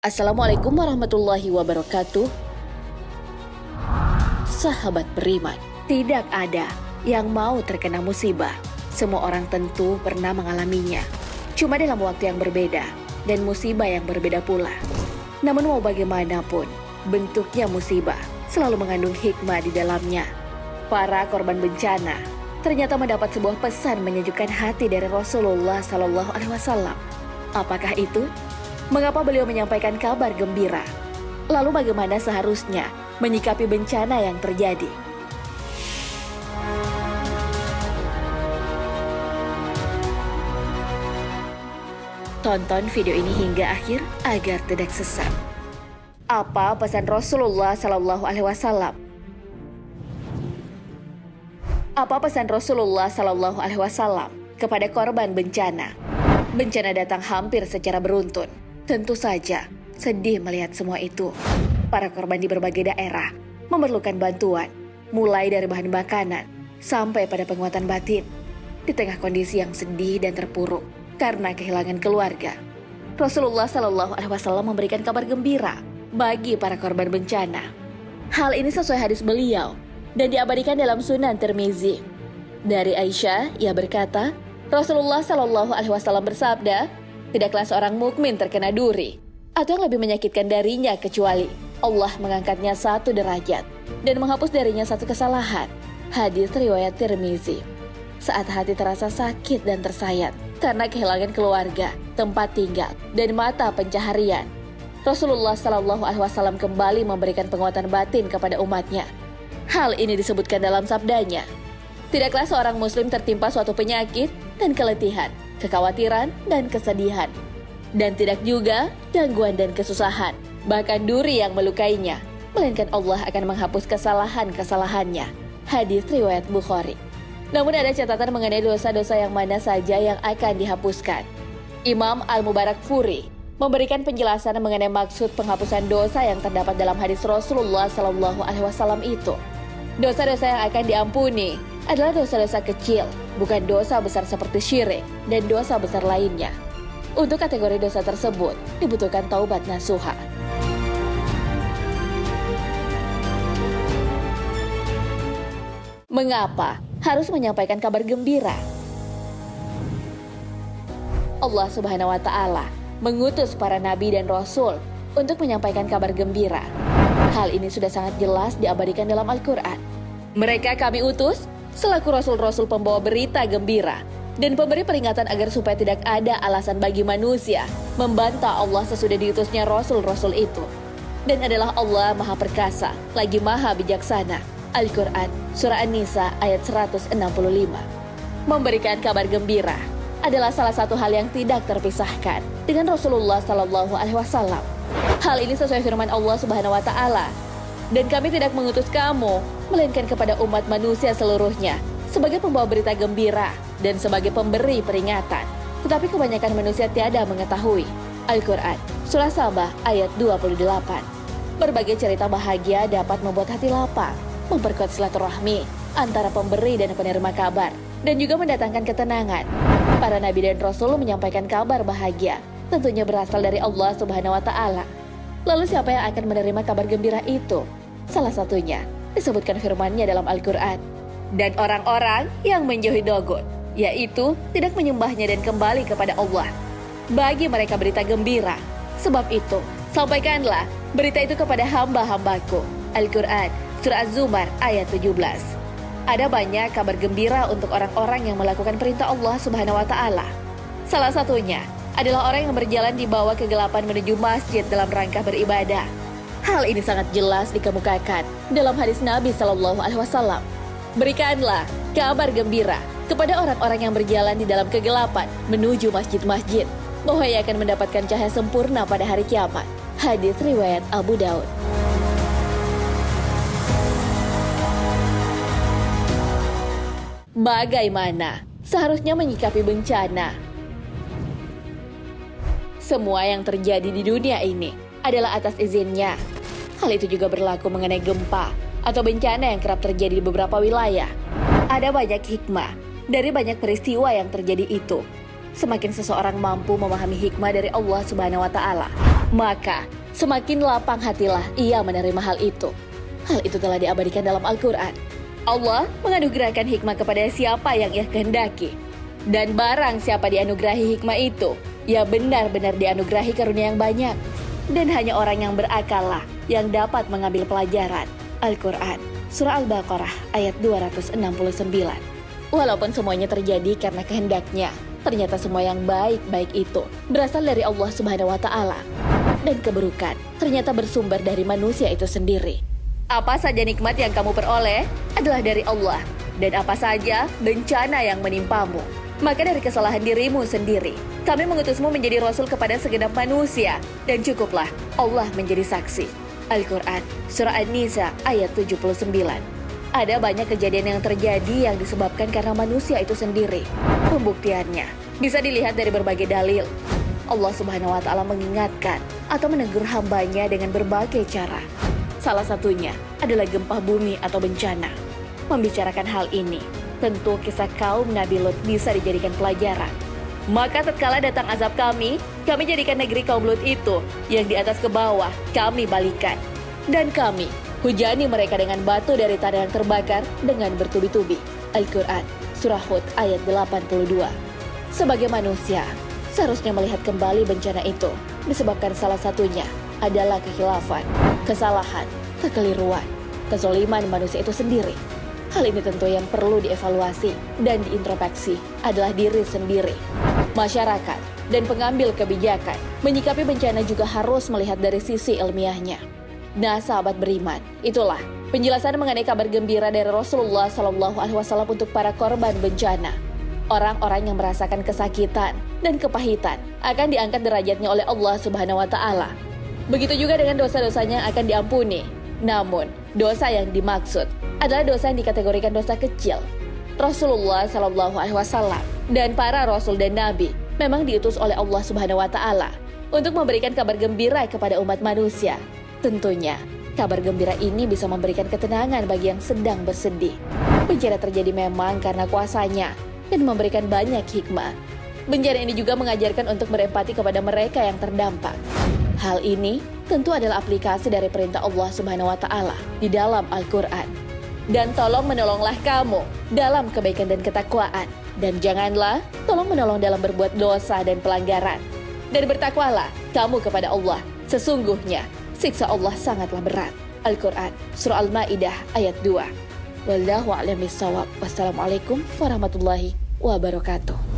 Assalamualaikum warahmatullahi wabarakatuh. Sahabat beriman, tidak ada yang mau terkena musibah. Semua orang tentu pernah mengalaminya. Cuma dalam waktu yang berbeda dan musibah yang berbeda pula. Namun mau bagaimanapun, bentuknya musibah selalu mengandung hikmah di dalamnya. Para korban bencana ternyata mendapat sebuah pesan menyejukkan hati dari Rasulullah SAW. Apakah itu? Mengapa beliau menyampaikan kabar gembira? Lalu bagaimana seharusnya menyikapi bencana yang terjadi? Tonton video ini hingga akhir agar tidak sesat. Apa pesan Rasulullah SAW? Apa pesan Rasulullah SAW kepada korban bencana? Bencana datang hampir secara beruntun. Tentu saja, sedih melihat semua itu. Para korban di berbagai daerah memerlukan bantuan, mulai dari bahan makanan sampai pada penguatan batin. Di tengah kondisi yang sedih dan terpuruk karena kehilangan keluarga, Rasulullah SAW memberikan kabar gembira bagi para korban bencana. Hal ini sesuai hadis beliau dan diabadikan dalam Sunan Tirmizi. Dari Aisyah, ia berkata, Rasulullah SAW bersabda, tidaklah seorang mukmin terkena duri atau yang lebih menyakitkan darinya kecuali Allah mengangkatnya satu derajat dan menghapus darinya satu kesalahan. Hadis riwayat Tirmizi. Saat hati terasa sakit dan tersayat karena kehilangan keluarga, tempat tinggal, dan mata pencaharian, Rasulullah SAW kembali memberikan penguatan batin kepada umatnya. Hal ini disebutkan dalam sabdanya, tidaklah seorang muslim tertimpa suatu penyakit dan keletihan, kekhawatiran dan kesedihan, dan tidak juga gangguan dan kesusahan, bahkan duri yang melukainya, melainkan Allah akan menghapus kesalahan-kesalahannya. Hadis riwayat Bukhari. Namun ada catatan mengenai dosa-dosa yang mana saja yang akan dihapuskan. Imam Al-Mubarakfuri memberikan penjelasan mengenai maksud penghapusan dosa yang terdapat dalam hadis Rasulullah SAW itu. Dosa-dosa yang akan diampuni adalah dosa-dosa kecil, bukan dosa besar seperti syirik dan dosa besar lainnya. Untuk kategori dosa tersebut dibutuhkan taubat nasuha. Mengapa harus menyampaikan kabar gembira? Allah Subhanahu wa Ta'ala mengutus para nabi dan rasul untuk menyampaikan kabar gembira. Hal ini sudah sangat jelas diabadikan dalam Al-Quran. Mereka kami utus selaku rasul-rasul pembawa berita gembira dan pemberi peringatan agar supaya tidak ada alasan bagi manusia membantah Allah sesudah diutusnya rasul-rasul itu. Dan adalah Allah Maha Perkasa, lagi Maha Bijaksana. Al-Quran, Surah An-Nisa ayat 165. Memberikan kabar gembira adalah salah satu hal yang tidak terpisahkan dengan Rasulullah SAW. Hal ini sesuai firman Allah Subhanahu wa Ta'ala. Dan kami tidak mengutus kamu, melainkan kepada umat manusia seluruhnya, sebagai pembawa berita gembira dan sebagai pemberi peringatan. Tetapi kebanyakan manusia tiada mengetahui. Al-Quran, Surah Sabah ayat 28. Berbagai cerita bahagia dapat membuat hati lapang, memperkuat silaturahmi antara pemberi dan penerima kabar, dan juga mendatangkan ketenangan. Para nabi dan rasul menyampaikan kabar bahagia, tentunya berasal dari Allah Subhanahu wa Ta'ala. Lalu siapa yang akan menerima kabar gembira itu? Salah satunya disebutkan firman-Nya dalam Al-Quran. Dan orang-orang yang menjauhi dogon, yaitu tidak menyembahnya dan kembali kepada Allah, bagi mereka berita gembira. Sebab itu, sampaikanlah berita itu kepada hamba-hambaku. Al-Quran, Surah Az-Zumar ayat 17. Ada banyak kabar gembira untuk orang-orang yang melakukan perintah Allah Subhanahu wa Ta'ala. Salah satunya adalah orang yang berjalan di bawah kegelapan menuju masjid dalam rangka beribadah. Hal ini sangat jelas dikemukakan dalam hadis Nabi SAW. Berikanlah kabar gembira kepada orang-orang yang berjalan di dalam kegelapan menuju masjid-masjid, bahwa ia akan mendapatkan cahaya sempurna pada hari kiamat. Hadis riwayat Abu Daud. Bagaimana seharusnya menyikapi bencana? Semua yang terjadi di dunia ini adalah atas izinnya. Hal itu juga berlaku mengenai gempa atau bencana yang kerap terjadi di beberapa wilayah. Ada banyak hikmah dari banyak peristiwa yang terjadi itu. Semakin seseorang mampu memahami hikmah dari Allah Subhanahu wa Ta'ala, Maka semakin lapang hatilah ia menerima hal itu. Hal itu telah diabadikan dalam Al-Quran. Allah menganugerahkan hikmah kepada siapa yang ia kehendaki. Dan barang siapa dianugerahi hikmah itu, ia benar-benar dianugerahi karunia yang banyak. Dan hanya orang yang berakal lah yang dapat mengambil pelajaran. Al-Quran, Surah Al-Baqarah ayat 269. Walaupun semuanya terjadi karena kehendaknya, ternyata semua yang baik-baik itu berasal dari Allah Subhanahu wa Ta'ala. Dan keburukan ternyata bersumber dari manusia itu sendiri. Apa saja nikmat yang kamu peroleh adalah dari Allah. Dan apa saja bencana yang menimpamu, maka dari kesalahan dirimu sendiri. Kami mengutusmu menjadi rasul kepada segenap manusia, dan cukuplah Allah menjadi saksi. Al-Quran, Surah An-Nisa ayat 79. Ada banyak kejadian yang terjadi yang disebabkan karena manusia itu sendiri. Pembuktiannya bisa dilihat dari berbagai dalil. Allah Subhanahu wa Ta'ala mengingatkan atau menegur hambanya dengan berbagai cara. Salah satunya adalah gempa bumi atau bencana. Membicarakan hal ini, tentu kisah kaum Nabi Lut bisa dijadikan pelajaran. Maka tatkala datang azab kami jadikan negeri kaum Lut itu yang di atas ke bawah kami balikan. Dan kami hujani mereka dengan batu dari tanah yang terbakar dengan bertubi-tubi. Al-Quran, Surah Hud ayat 82. Sebagai manusia, seharusnya melihat kembali bencana itu disebabkan salah satunya adalah kekhilafan, kesalahan, kekeliruan, kezaliman manusia itu sendiri. Hal ini tentu yang perlu dievaluasi dan diintrospeksi adalah diri sendiri. Masyarakat dan pengambil kebijakan menyikapi bencana juga harus melihat dari sisi ilmiahnya. Nah, sahabat beriman, itulah penjelasan mengenai kabar gembira dari Rasulullah SAW untuk para korban bencana. Orang-orang yang merasakan kesakitan dan kepahitan akan diangkat derajatnya oleh Allah Subhanahu wa Ta'ala. Begitu juga dengan dosa-dosanya akan diampuni. Namun, dosa yang dimaksud adalah dosa yang dikategorikan dosa kecil. Rasulullah SAW dan para rasul dan nabi memang diutus oleh Allah Subhanahu wa Ta'ala untuk memberikan kabar gembira kepada umat manusia. Tentunya, kabar gembira ini bisa memberikan ketenangan bagi yang sedang bersedih. Bencana terjadi memang karena kuasanya dan memberikan banyak hikmah. Bencana ini juga mengajarkan untuk berempati kepada mereka yang terdampak. Hal ini tentu adalah aplikasi dari perintah Allah Subhanahu wa Ta'ala di dalam Al-Quran. Dan tolong menolonglah kamu dalam kebaikan dan ketakwaan. Dan janganlah tolong menolong dalam berbuat dosa dan pelanggaran. Dan bertakwalah kamu kepada Allah. Sesungguhnya siksa Allah sangatlah berat. Al-Quran, Surah Al-Ma'idah ayat 2. Wallahu a'lam bishawab. Wassalamualaikum warahmatullahi wabarakatuh.